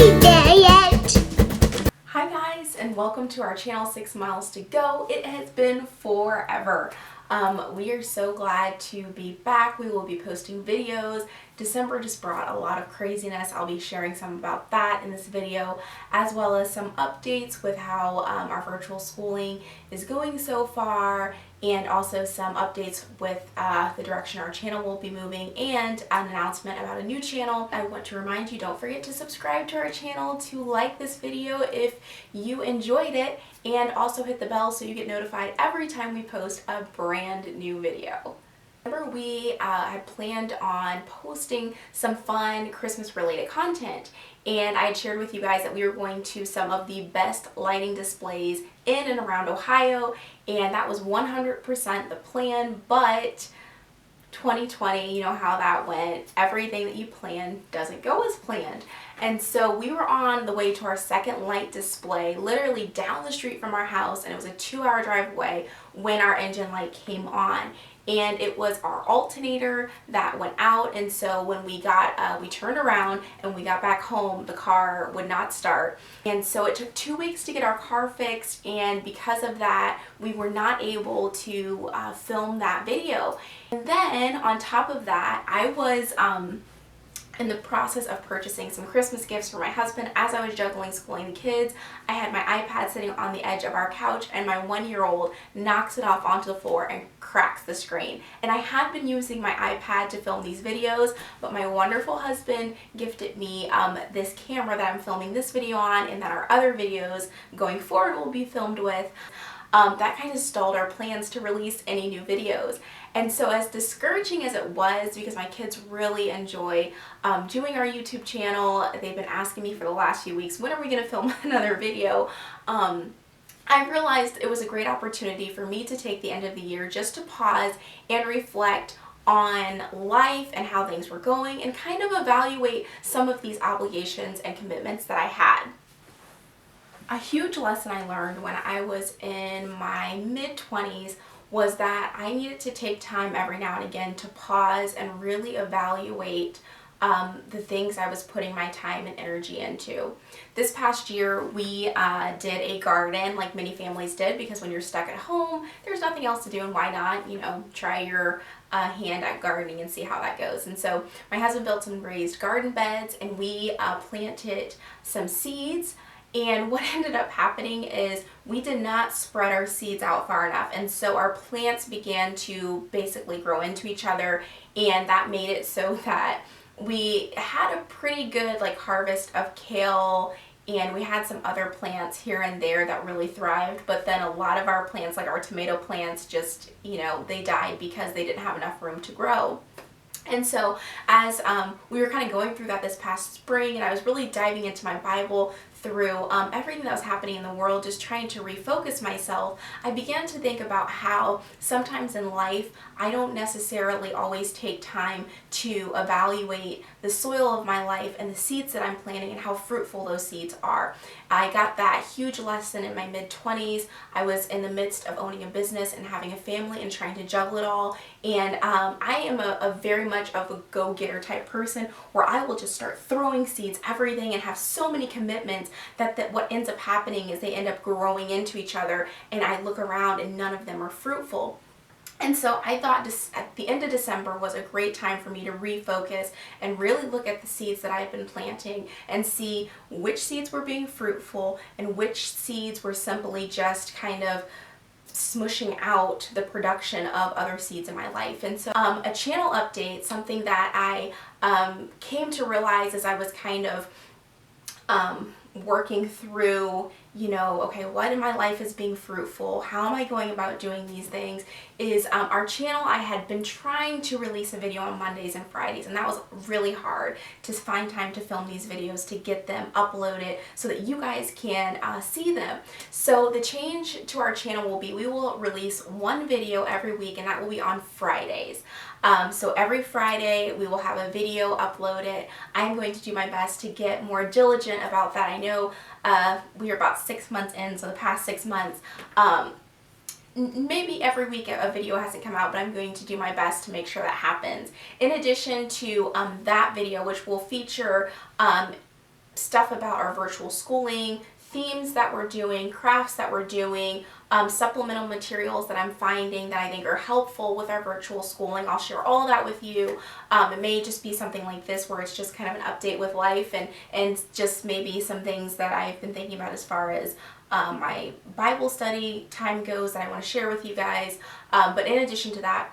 anybody there yet? Hi guys, and welcome to our channel 6 Miles to Go. It has been forever. We are so glad to be back. We will be posting videos. December just brought a lot of craziness. I'll be sharing some about that in this video, as well as some updates with how our virtual schooling is going so far, and also some updates with the direction our channel will be moving, and an announcement about a new channel. I want to remind you, don't forget to subscribe to our channel, to like this video if you enjoyed it, and also hit the bell so you get notified every time we post a brand new video. Remember, we had planned on posting some fun Christmas related content, and I had shared with you guys that we were going to some of the best lighting displays in and around Ohio, and that was 100% the plan. But 2020, you know how that went. Everything that you plan doesn't go as planned. And so we were on the way to our second light display, literally down the street from our house, and it was a 2-hour drive away, when our engine light came on. And it was our alternator that went out, and so when we turned around and we got back home, the car would not start. And so it took 2 weeks to get our car fixed, and because of that, we were not able to film that video. And then on top of that, I was in the process of purchasing some Christmas gifts for my husband. As I was juggling schooling the kids, I had my iPad sitting on the edge of our couch, and my 1-year-old knocks it off onto the floor and cracks the screen. And I had been using my iPad to film these videos, but my wonderful husband gifted me this camera that I'm filming this video on, and that our other videos going forward will be filmed with. That kind of stalled our plans to release any new videos. And so, as discouraging as it was, because my kids really enjoy doing our YouTube channel, they've been asking me for the last few weeks, when are we going to film another video? I realized it was a great opportunity for me to take the end of the year just to pause and reflect on life and how things were going, and kind of evaluate some of these obligations and commitments that I had. A huge lesson I learned when I was in my mid-20s was that I needed to take time every now and again to pause and really evaluate the things I was putting my time and energy into. This past year, we did a garden like many families did, because when you're stuck at home, there's nothing else to do, and why not, you know, try your hand at gardening and see how that goes. And so my husband built some raised garden beds, and we planted some seeds. And what ended up happening is we did not spread our seeds out far enough, and so our plants began to basically grow into each other, and that made it so that we had a pretty good harvest of kale, and we had some other plants here and there that really thrived. But then a lot of our plants, like our tomato plants, just, you know, they died because they didn't have enough room to grow. And so as we were kind of going through that this past spring, and I was really diving into my Bible through everything that was happening in the world, just trying to refocus myself, I began to think about how sometimes in life I don't necessarily always take time to evaluate the soil of my life and the seeds that I'm planting and how fruitful those seeds are. I got that huge lesson in my mid-20s. I was in the midst of owning a business and having a family and trying to juggle it all, and I am a very much of a go-getter type person, where I will just start throwing seeds, everything, and have so many commitments that what ends up happening is they end up growing into each other, and I look around and none of them are fruitful. And so I thought at the end of December was a great time for me to refocus and really look at the seeds that I had been planting and see which seeds were being fruitful and which seeds were simply just kind of smushing out the production of other seeds in my life. And so a channel update, something that I came to realize as I was kind of working through, you know, okay, what in my life is being fruitful? How am I going about doing these things? Is our channel, I had been trying to release a video on Mondays and Fridays, and that was really hard to find time to film these videos, to get them uploaded so that you guys can see them. So the change to our channel will be, we will release one video every week, and that will be on Fridays. So every Friday we will have a video uploaded. I'm going to do my best to get more diligent about that. I know we are about 6 months in, so the past 6 months, maybe every week a video hasn't come out, but I'm going to do my best to make sure that happens. In addition to that video, which will feature stuff about our virtual schooling, themes that we're doing, crafts that we're doing, supplemental materials that I'm finding that I think are helpful with our virtual schooling. I'll share all that with you. It may just be something like this where it's just kind of an update with life and just maybe some things that I've been thinking about as far as my Bible study time goes that I want to share with you guys. But in addition to that,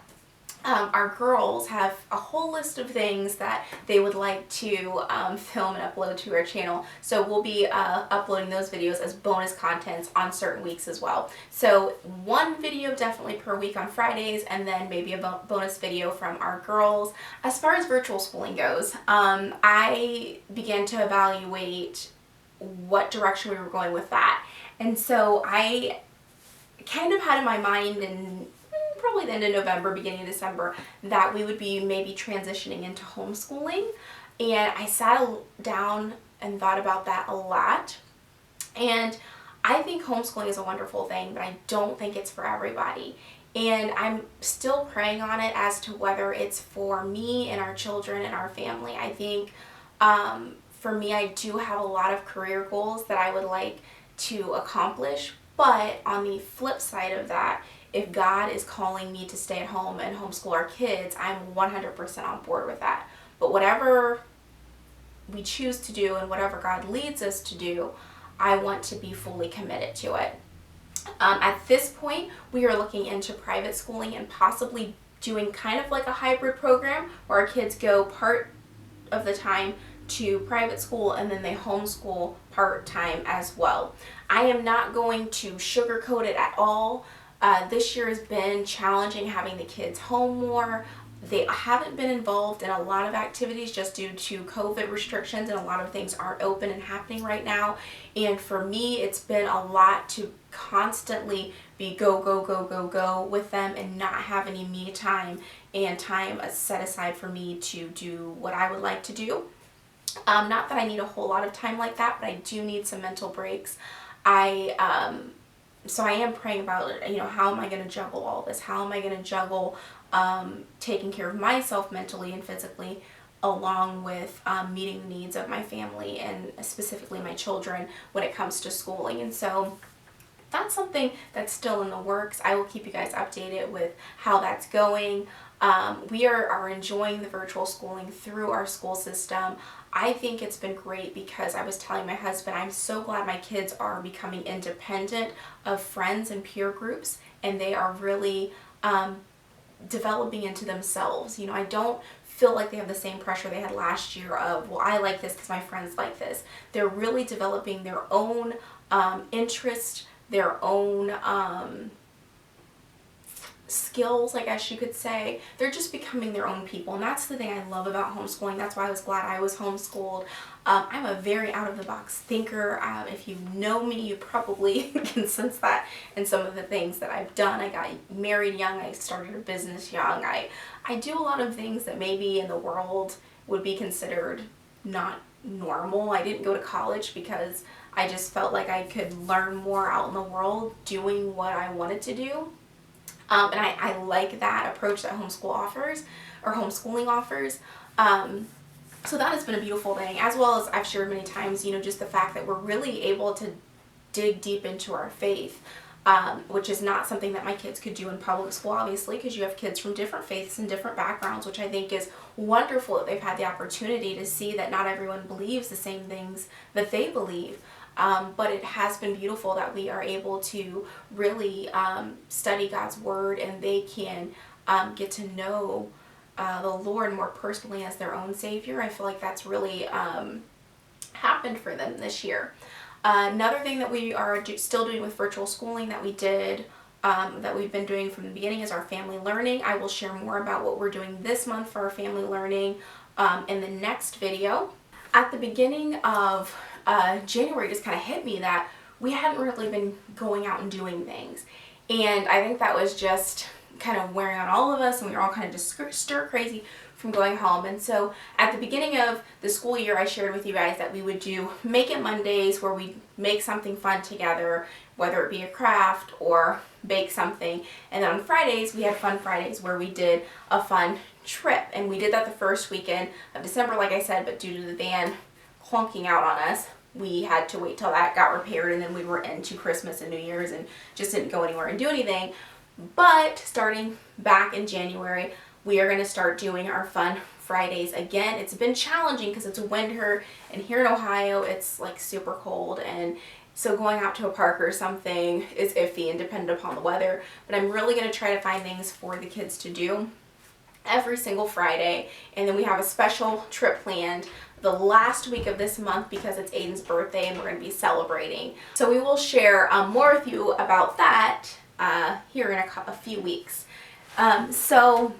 our girls have a whole list of things that they would like to film and upload to our channel. So we'll be uploading those videos as bonus contents on certain weeks as well. So one video definitely per week on Fridays, and then maybe a bonus video from our girls. As far as virtual schooling goes, I began to evaluate what direction we were going with that. And so I kind of had in my mind in probably the end of November, beginning of December, that we would be maybe transitioning into homeschooling. And I sat down and thought about that a lot. And I think homeschooling is a wonderful thing, but I don't think it's for everybody. And I'm still praying on it as to whether it's for me and our children and our family. I think for me, I do have a lot of career goals that I would like to accomplish. But on the flip side of that, if God is calling me to stay at home and homeschool our kids, I'm 100% on board with that. But whatever we choose to do and whatever God leads us to do, I want to be fully committed to it. At this point, we are looking into private schooling and possibly doing kind of like a hybrid program where our kids go part of the time to private school and then they homeschool part-time as well. I am not going to sugarcoat it at all. This year has been challenging having the kids home more. They haven't been involved in a lot of activities just due to COVID restrictions, and a lot of things aren't open and happening right now. And for me, it's been a lot to constantly be go, go, go, go, go with them and not have any me time and time set aside for me to do what I would like to do. Not that I need a whole lot of time like that, but I do need some mental breaks. So I am praying about, how am I going to juggle all this? How am I going to juggle taking care of myself mentally and physically along with meeting the needs of my family and specifically my children when it comes to schooling? And so that's something that's still in the works. I will keep you guys updated with how that's going. We are enjoying the virtual schooling through our school system. I think it's been great because I was telling my husband, I'm so glad my kids are becoming independent of friends and peer groups, and they are really developing into themselves. I don't feel like they have the same pressure they had last year of, well, I like this because my friends like this. They're really developing their own interest, their own skills, I guess you could say. They're just becoming their own people, and that's the thing I love about homeschooling. That's why I was glad I was homeschooled. I'm a very out-of-the-box thinker. If you know me, you probably can sense that in some of the things that I've done. I got married young. I started a business young. I do a lot of things that maybe in the world would be considered not normal. I didn't go to college because I just felt like I could learn more out in the world doing what I wanted to do. And I like that approach that homeschooling offers. So that has been a beautiful thing, as well as I've shared many times, just the fact that we're really able to dig deep into our faith, which is not something that my kids could do in public school, obviously, because you have kids from different faiths and different backgrounds, which I think is wonderful that they've had the opportunity to see that not everyone believes the same things that they believe. But it has been beautiful that we are able to really study God's Word, and they can get to know the Lord more personally as their own Savior. I feel like that's really happened for them this year. Another thing that we are still doing with virtual schooling that we did, that we've been doing from the beginning, is our family learning. I will share more about what we're doing this month for our family learning in the next video. At the beginning of January, it just kind of hit me that we hadn't really been going out and doing things. And I think that was just kind of wearing on all of us, and we were all kind of just stir crazy from going home. And so at the beginning of the school year, I shared with you guys that we would do Make It Mondays, where we make something fun together, whether it be a craft or bake something. And then on Fridays, we had Fun Fridays, where we did a fun trip. And we did that the first weekend of December, like I said, but due to the van honking out on us. We had to wait till that got repaired, and then we were into Christmas and New Year's and just didn't go anywhere and do anything. But starting back in January, we are going to start doing our fun Fridays again. It's been challenging because it's winter, and here in Ohio it's like super cold, and so going out to a park or something is iffy and dependent upon the weather. But I'm really going to try to find things for the kids to do every single Friday. And then we have a special trip planned the last week of this month because it's Aiden's birthday and we're going to be celebrating. So we will share more with you about that here in a few weeks. So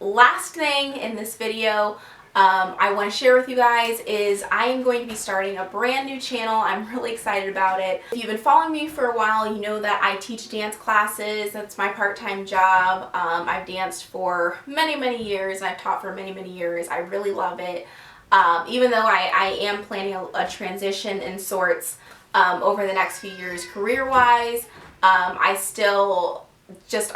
last thing in this video I want to share with you guys is I am going to be starting a brand new channel. I'm really excited about it. If you've been following me for a while, you know that I teach dance classes. That's my part-time job. I've danced for many years, and I've taught for many years. I really love it. Even though I am planning a transition in sorts over the next few years career-wise, I still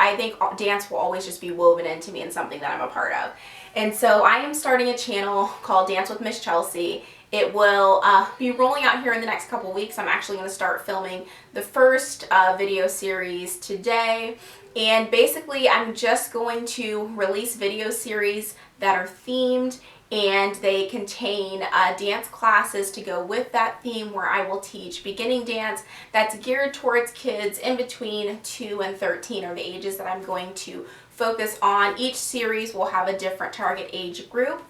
I think dance will always just be woven into me and something that I'm a part of. And so I am starting a channel called Dance with Miss Chelsea. It will be rolling out here in the next couple weeks. I'm actually going to start filming the first video series today. And basically I'm just going to release video series that are themed, and they contain dance classes to go with that theme, where I will teach beginning dance that's geared towards kids in between 2 and 13 are the ages that I'm going to focus on. Each series will have a different target age group.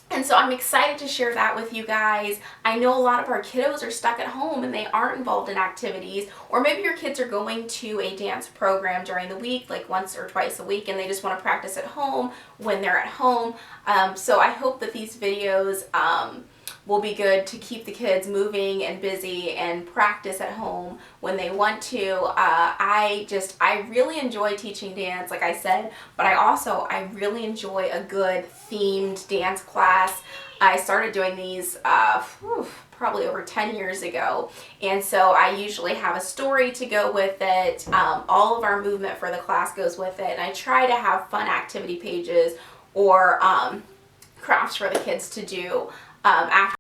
And so I'm excited to share that with you guys. I know a lot of our kiddos are stuck at home and they aren't involved in activities, or maybe your kids are going to a dance program during the week, like once or twice a week, and they just want to practice at home when they're at home. So I hope that these videos will be good to keep the kids moving and busy and practice at home when they want to. I really enjoy teaching dance, like I said, but I really enjoy a good themed dance class. I started doing these probably over 10 years ago, and so I usually have a story to go with it. All of our movement for the class goes with it, and I try to have fun activity pages or crafts for the kids to do after